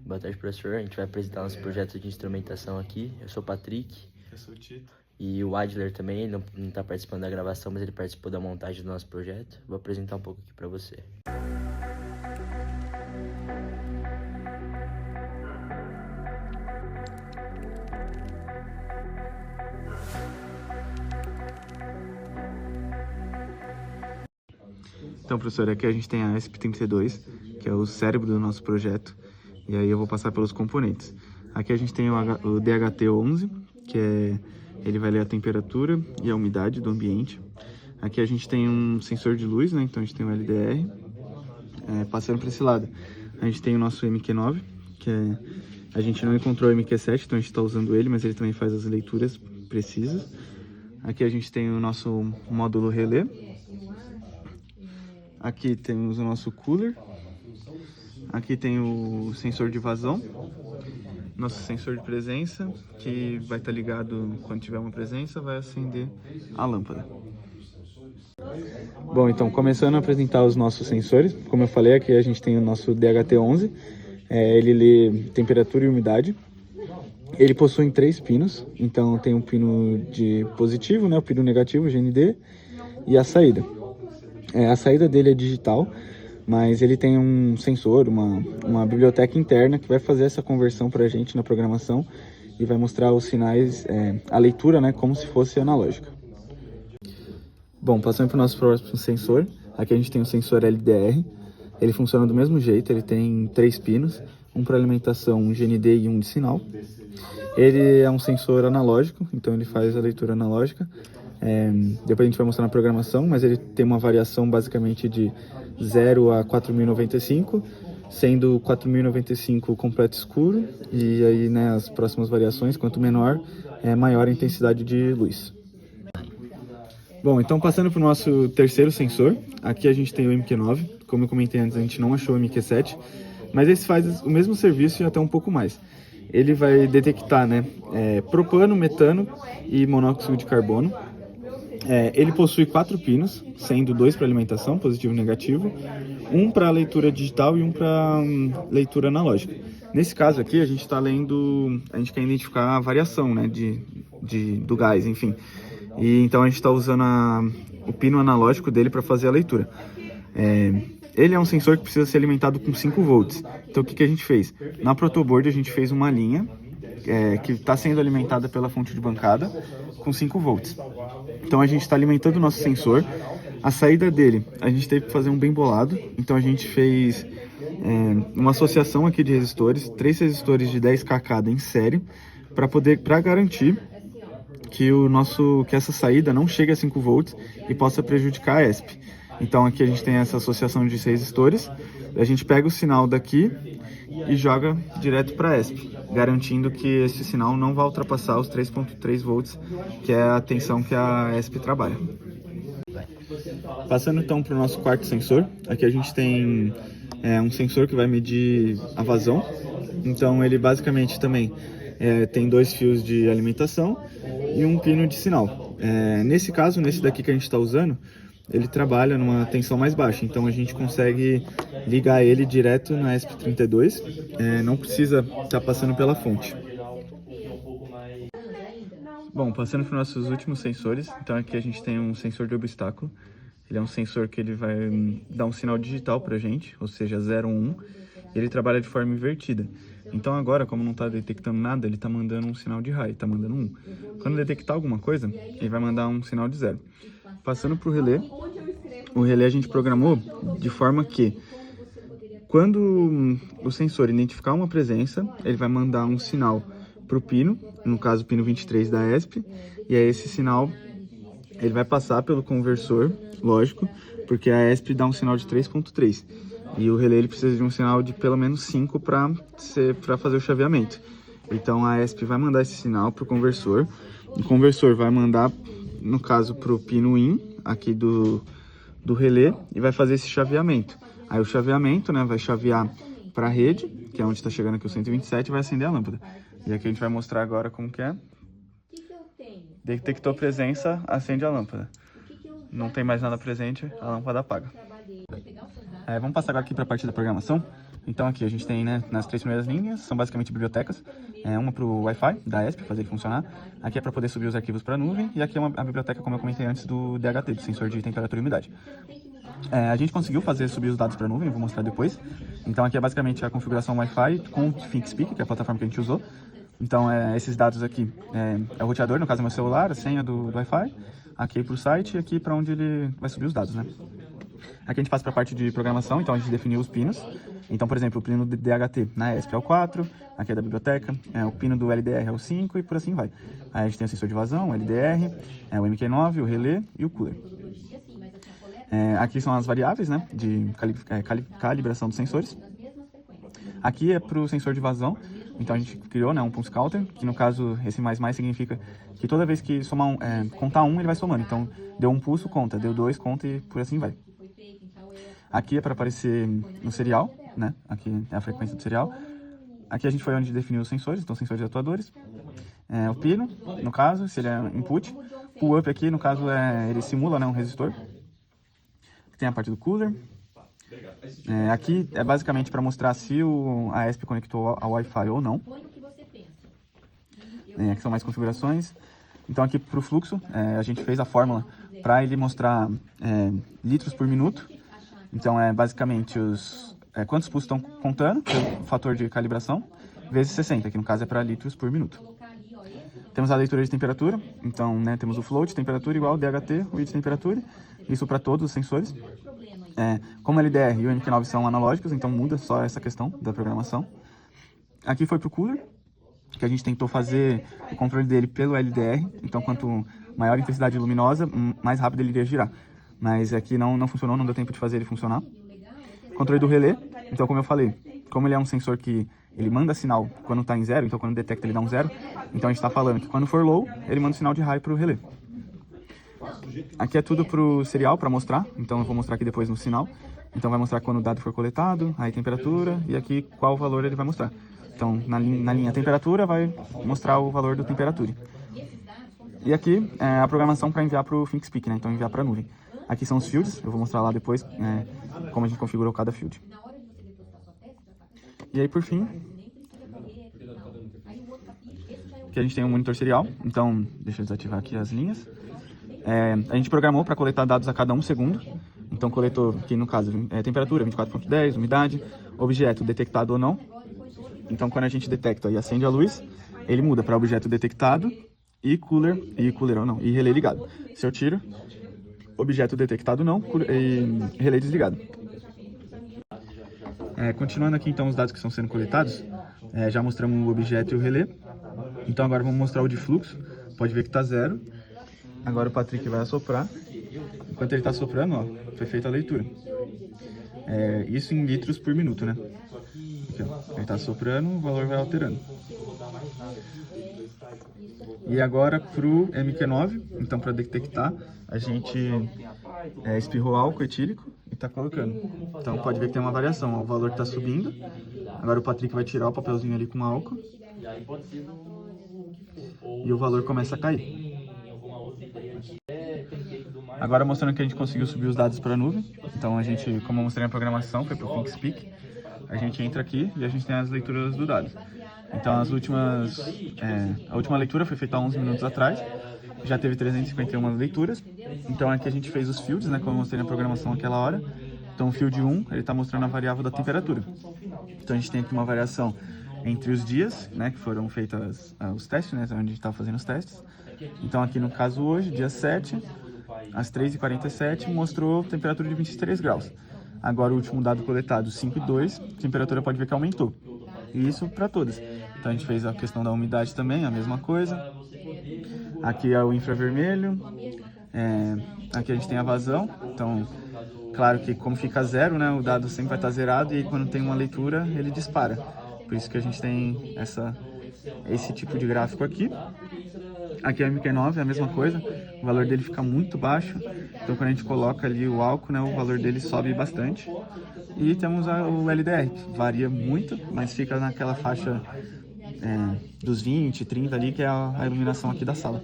Boa tarde, professor. A gente vai apresentar nosso projeto de instrumentação aqui. Eu sou o Patrick. Eu sou o Tito. E o Adler também, ele não está participando da gravação, mas ele participou da montagem do nosso projeto. Vou apresentar um pouco aqui para você. Então, professor, aqui a gente tem a ESP32, que é o cérebro do nosso projeto, e aí eu vou passar pelos componentes. Aqui a gente tem o DHT11, ele vai ler a temperatura e a umidade do ambiente. Aqui a gente tem um sensor de luz, né? Então a gente tem o LDR. Passando para esse lado, a gente tem o nosso MQ9, a gente não encontrou o MQ7, então a gente está usando ele, mas ele também faz as leituras precisas. Aqui a gente tem o nosso módulo relé. Aqui temos o nosso cooler. Aqui tem o sensor de vazão. Nosso sensor de presença, que vai estar ligado quando tiver uma presença, vai acender a lâmpada. Bom, então começando a apresentar os nossos sensores. Como eu falei, aqui a gente tem o nosso DHT11. Ele lê temperatura e umidade. Ele possui 3 pinos. Então tem um pino de positivo, né, o pino negativo, GND, e a saída. A saída dele é digital, mas ele tem um sensor, uma biblioteca interna que vai fazer essa conversão para a gente na programação e vai mostrar os sinais, a leitura, né, como se fosse analógica. Bom, passando para o nosso próximo sensor, aqui a gente tem o sensor LDR. Ele funciona do mesmo jeito, ele tem 3 pinos, um para alimentação, um GND e um de sinal. Ele é um sensor analógico, então ele faz a leitura analógica. Depois a gente vai mostrar na programação, mas ele tem uma variação basicamente de 0 a 4095, sendo 4095 completo escuro, e aí, né, as próximas variações, quanto menor, maior a intensidade de luz. Bom, então passando para o nosso terceiro sensor, aqui a gente tem o MQ9, como eu comentei antes, a gente não achou o MQ7, mas esse faz o mesmo serviço e até um pouco mais. Ele vai detectar, né, propano, metano e monóxido de carbono. Ele possui 4 pinos, sendo 2 para alimentação, positivo e negativo, um para leitura digital e um para leitura analógica. Nesse caso aqui, a gente está lendo, a gente quer identificar a variação, né, do gás, enfim. E então a gente está usando o pino analógico dele para fazer a leitura. Ele é um sensor que precisa ser alimentado com 5 volts. Então o que a gente fez? Na protoboard a gente fez uma linha que está sendo alimentada pela fonte de bancada com 5 volts. Então a gente está alimentando o nosso sensor. A saída dele, a gente teve que fazer um bem bolado. Então a gente fez uma associação aqui de resistores, 3 resistores de 10K cada em série, para garantir que essa saída não chegue a 5 volts e possa prejudicar a ESP. Então aqui a gente tem essa associação de 6 resistores. A gente pega o sinal daqui e joga direto para a ESP, garantindo que esse sinal não vai ultrapassar os 3.3 volts, que é a tensão que a ESP trabalha. Passando então para o nosso quarto sensor, aqui a gente tem um sensor que vai medir a vazão. Então ele basicamente também tem 2 fios de alimentação e um pino de sinal. Nesse caso, nesse daqui que a gente está usando, ele trabalha numa tensão mais baixa, então a gente consegue ligar ele direto na ESP32, não precisa estar passando pela fonte. Bom, passando para os nossos últimos sensores, então aqui a gente tem um sensor de obstáculo. Ele é um sensor que ele vai dar um sinal digital para a gente, ou seja, 0 ou 1, e ele trabalha de forma invertida. Então agora, como não está detectando nada, ele está mandando um sinal de high, está mandando 1. Quando detectar alguma coisa, ele vai mandar um sinal de 0. Passando para o relé a gente programou de forma que quando o sensor identificar uma presença, ele vai mandar um sinal para o pino, no caso o pino 23 da ESP, e aí esse sinal ele vai passar pelo conversor, lógico, porque a ESP dá um sinal de 3.3 e o relé ele precisa de um sinal de pelo menos 5 para fazer o chaveamento. Então a ESP vai mandar esse sinal para o conversor vai mandar, no caso, para o pino IN, aqui do relé, e vai fazer esse chaveamento. Aí o chaveamento, né, vai chavear para a rede, que é onde está chegando aqui o 127, e vai acender a lâmpada. E aqui a gente vai mostrar agora como que é. Detectou presença, acende a lâmpada. Não tem mais nada presente, a lâmpada apaga. Vamos passar agora aqui para a parte da programação. A Então aqui a gente tem, né, nas 3 primeiras linhas, são basicamente bibliotecas. Uma para o Wi-Fi da ESP, fazer ele funcionar. Aqui é para poder subir os arquivos para a nuvem. E aqui é a biblioteca, como eu comentei antes, do DHT, do sensor de temperatura e umidade. A gente conseguiu subir os dados para a nuvem, vou mostrar depois. Então aqui é basicamente a configuração Wi-Fi com o ThinkSpeak, que é a plataforma que a gente usou. Então esses dados aqui é o roteador, no caso é meu celular, a senha do Wi-Fi. Aqui para o site e aqui para onde ele vai subir os dados, né? Aqui a gente passa para a parte de programação, então a gente definiu os pinos. Então, por exemplo, o pino do DHT na ESP é o 4, aqui é da biblioteca, o pino do LDR é o 5 e por assim vai. Aí a gente tem o sensor de vazão, o LDR, o MQ9, o relé e o cooler. Aqui são as variáveis, né, de calibração dos sensores. Aqui é para o sensor de vazão, então a gente criou, né, um pulse counter, que no caso esse mais significa que toda vez que somar contar um, ele vai somando. Então deu um pulso, conta, deu 2, conta e por assim vai. Aqui é para aparecer no serial, né? Aqui é a frequência do serial. Aqui a gente foi onde definiu os sensores, então sensores atuadores. O pino, no caso, se ele é input. Pull up aqui, no caso, ele simula, né, um resistor. Tem a parte do cooler. Aqui é basicamente para mostrar se a ESP conectou ao Wi-Fi ou não. Aqui são mais configurações. Então aqui para o fluxo, a gente fez a fórmula para ele mostrar litros por minuto. Então basicamente quantos pulsos estão contando, o fator de calibração, vezes 60, que no caso é para litros por minuto. Temos a leitura de temperatura, então, né, temos o float, temperatura igual DHT, o de temperatura, isso para todos os sensores. Como o LDR e o MQ9 são analógicos, então muda só essa questão da programação. Aqui foi para o cooler, que a gente tentou fazer o controle dele pelo LDR, então quanto maior a intensidade luminosa, mais rápido ele iria girar. Mas aqui não funcionou, não deu tempo de fazer ele funcionar. Controle do relé, então como eu falei, como ele é um sensor que ele manda sinal quando está em zero, então quando detecta ele dá um zero, então a gente está falando que quando for low, ele manda um sinal de high para o relé. Aqui é tudo para o serial, para mostrar, então eu vou mostrar aqui depois no sinal. Então vai mostrar quando o dado for coletado, aí temperatura e aqui qual valor ele vai mostrar. Então na linha temperatura vai mostrar o valor do temperatura. E aqui é a programação para enviar para o ThinkSpeak, né? Então enviar para a nuvem. Aqui são os fields, eu vou mostrar lá depois como a gente configurou cada field. E aí por fim, aqui a gente tem um monitor serial, então deixa eu desativar aqui as linhas. A gente programou para coletar dados a cada 1 segundo, então coletou aqui no caso temperatura 24.10, umidade, objeto detectado ou não. Então quando a gente detecta e acende a luz, ele muda para objeto detectado e cooler ou não, e relé ligado. Se eu tiro, objeto detectado não, e relé desligado. Continuando aqui então os dados que estão sendo coletados, já mostramos o objeto e o relé. Então agora vamos mostrar o de fluxo, pode ver que está 0. Agora o Patrick vai assoprar. Enquanto ele está soprando, ó, foi feita a leitura. Isso em litros por minuto, né? Aqui, ó. Ele está soprando, o valor vai alterando. E agora para o MQ9, então para detectar, a gente espirrou álcool etílico e está colocando. Então pode ver que tem uma variação, ó, o valor está subindo. Agora o Patrick vai tirar o papelzinho ali com álcool. E o valor começa a cair. Agora mostrando que a gente conseguiu subir os dados para a nuvem. Então a gente, como eu mostrei na programação, foi para o ThinkSpeak. A gente entra aqui e a gente tem as leituras do dado. Então a última leitura foi feita há 11 minutos atrás. Já teve 351 leituras. Então aqui a gente fez os fields, né, como eu mostrei na programação naquela hora. Então o field 1, ele está mostrando a variável da temperatura. Então a gente tem aqui uma variação entre os dias, né, que foram feitos os testes, né, onde a gente está fazendo os testes. Então aqui no caso hoje, dia 7, às 3h47, mostrou temperatura de 23 graus. Agora o último dado coletado, 5,2, a temperatura pode ver que aumentou. E isso para todas. Então a gente fez a questão da umidade também, a mesma coisa. Aqui é o infravermelho. Aqui a gente tem a vazão. Então, claro que como fica 0, né, o dado sempre vai estar zerado e quando tem uma leitura, ele dispara. Por isso que a gente tem esse tipo de gráfico aqui. Aqui é o MQ9, é a mesma coisa, o valor dele fica muito baixo, então quando a gente coloca ali o álcool, né, o valor dele sobe bastante. E temos o LDR, que varia muito, mas fica naquela faixa dos 20, 30 ali, que é a iluminação aqui da sala.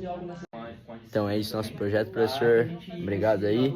Então é isso nosso projeto, professor. Obrigado aí.